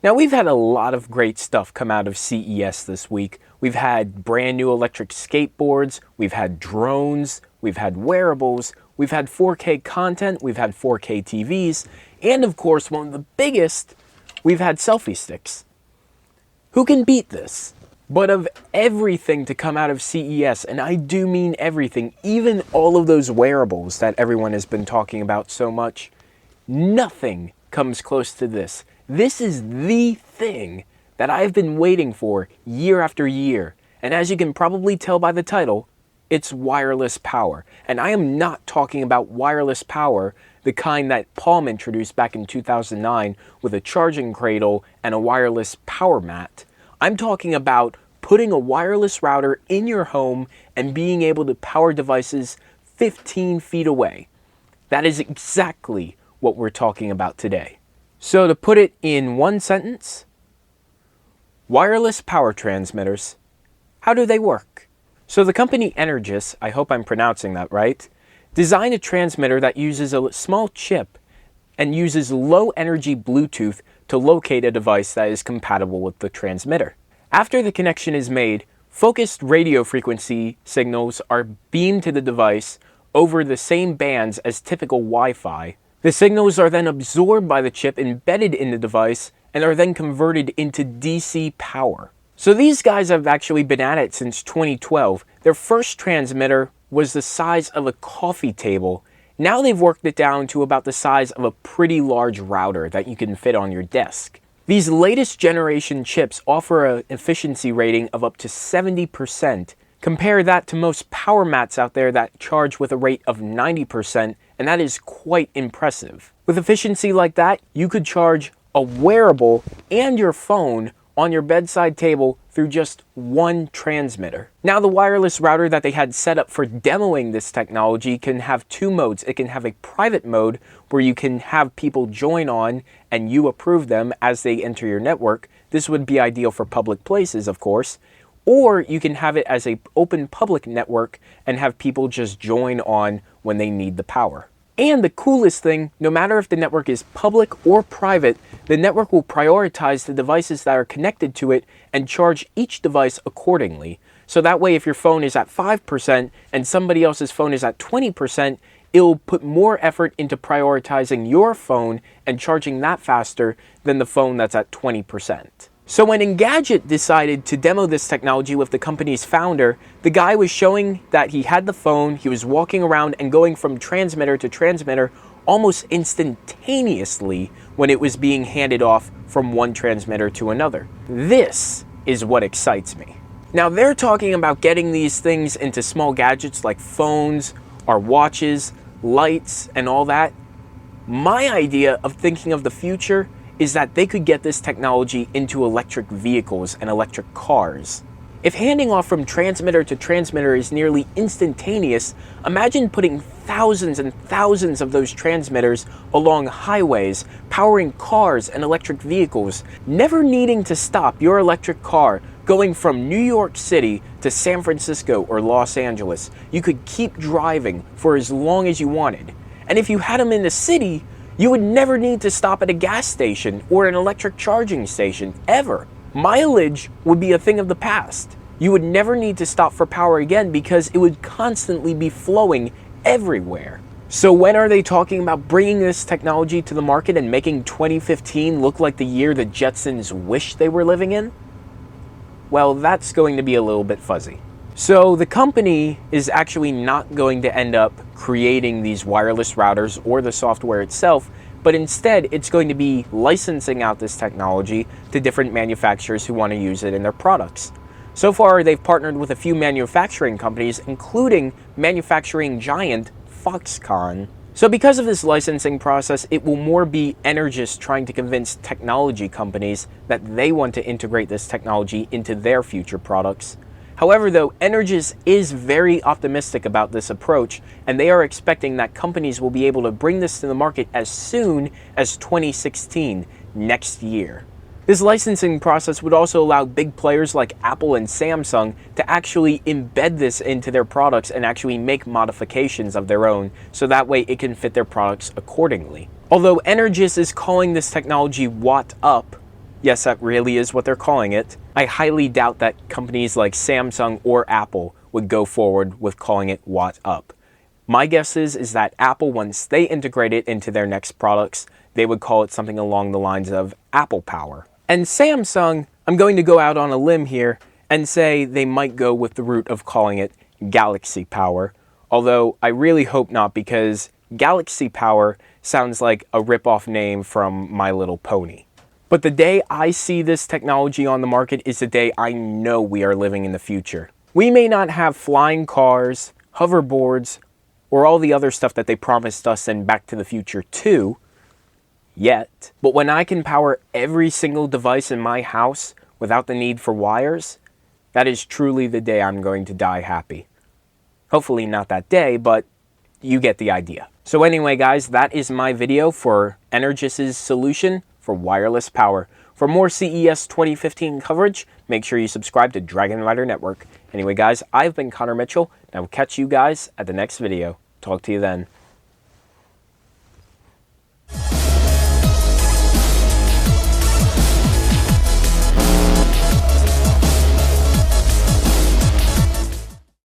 Now, we've had a lot of great stuff come out of CES this week. We've had brand new electric skateboards, we've had drones, we've had wearables, we've had 4K content, we've had 4K TVs, and of course, one of the biggest, we've had selfie sticks. Who can beat this? But of everything to come out of CES, and I do mean everything, even all of those wearables that everyone has been talking about so much, nothing comes close to this. This is the thing that I've been waiting for year after year. And as you can probably tell by the title, it's wireless power. And I am not talking about wireless power, the kind that Palm introduced back in 2009 with a charging cradle and a wireless power mat. I'm talking about putting a wireless router in your home and being able to power devices 15 feet away. That is exactly what we're talking about today. So to put it in one sentence, wireless power transmitters, how do they work? So the company Energous, I hope I'm pronouncing that right, designed a transmitter that uses a small chip and uses low energy Bluetooth to locate a device that is compatible with the transmitter. After the connection is made, focused radio frequency signals are beamed to the device over the same bands as typical Wi-Fi. The signals are then absorbed by the chip embedded in the device and are then converted into DC power. So these guys have actually been at it since 2012. Their first transmitter was the size of a coffee table. Now they've worked it down to about the size of a pretty large router that you can fit on your desk. These latest generation chips offer an efficiency rating of up to 70%. Compare that to most power mats out there that charge with a rate of 90%, and that is quite impressive. With efficiency like that, you could charge a wearable and your phone on your bedside table through just one transmitter. Now, the wireless router that they had set up for demoing this technology can have two modes. It can have a private mode where you can have people join on and you approve them as they enter your network. This would be ideal for public places, of course. Or you can have it as an open public network and have people just join on when they need the power. And the coolest thing, no matter if the network is public or private, the network will prioritize the devices that are connected to it and charge each device accordingly. So that way, if your phone is at 5% and somebody else's phone is at 20%, it'll put more effort into prioritizing your phone and charging that faster than the phone that's at 20%. So when Engadget decided to demo this technology with the company's founder, the guy was showing that he had the phone, he was walking around and going from transmitter to transmitter almost instantaneously when it was being handed off from one transmitter to another. This is what excites me. Now they're talking about getting these things into small gadgets like phones, our watches, lights, and all that. My idea of thinking of the future is that they could get this technology into electric vehicles and electric cars. If handing off from transmitter to transmitter is nearly instantaneous, imagine putting thousands and thousands of those transmitters along highways, powering cars and electric vehicles, never needing to stop your electric car going from New York City to San Francisco or Los Angeles. You could keep driving for as long as you wanted. And if you had them in the city, you would never need to stop at a gas station or an electric charging station, ever. Mileage would be a thing of the past. You would never need to stop for power again because it would constantly be flowing everywhere. So when are they talking about bringing this technology to the market and making 2015 look like the year the Jetsons wish they were living in? Well, that's going to be a little bit fuzzy. So the company is actually not going to end up creating these wireless routers or the software itself, but instead it's going to be licensing out this technology to different manufacturers who want to use it in their products. So far, they've partnered with a few manufacturing companies, including manufacturing giant Foxconn. So because of this licensing process, it will more be Energous trying to convince technology companies that they want to integrate this technology into their future products. However, though, Energous is very optimistic about this approach, and they are expecting that companies will be able to bring this to the market as soon as 2016, next year. This licensing process would also allow big players like Apple and Samsung to actually embed this into their products and actually make modifications of their own, so that way it can fit their products accordingly. Although Energous is calling this technology WattUp, Yes, that really is what they're calling it. I highly doubt that companies like Samsung or Apple would go forward with calling it WattUp. My guess is that Apple, once they integrate it into their next products, they would call it something along the lines of Apple Power. And Samsung, I'm going to go out on a limb here and say they might go with the route of calling it Galaxy Power, although I really hope not, because Galaxy Power sounds like a rip-off name from My Little Pony. But the day I see this technology on the market is the day I know we are living in the future. We may not have flying cars, hoverboards, or all the other stuff that they promised us in Back to the Future 2 yet, but when I can power every single device in my house without the need for wires, that is truly the day I'm going to die happy. Hopefully not that day, but you get the idea. So anyway, guys, that is my video for Energous' solution for wireless power. For more CES 2015 coverage, make sure you subscribe to Dragon Rider Network. Anyway, guys, I've been Connor Mitchell, and I will catch you guys at the next video. Talk to you then.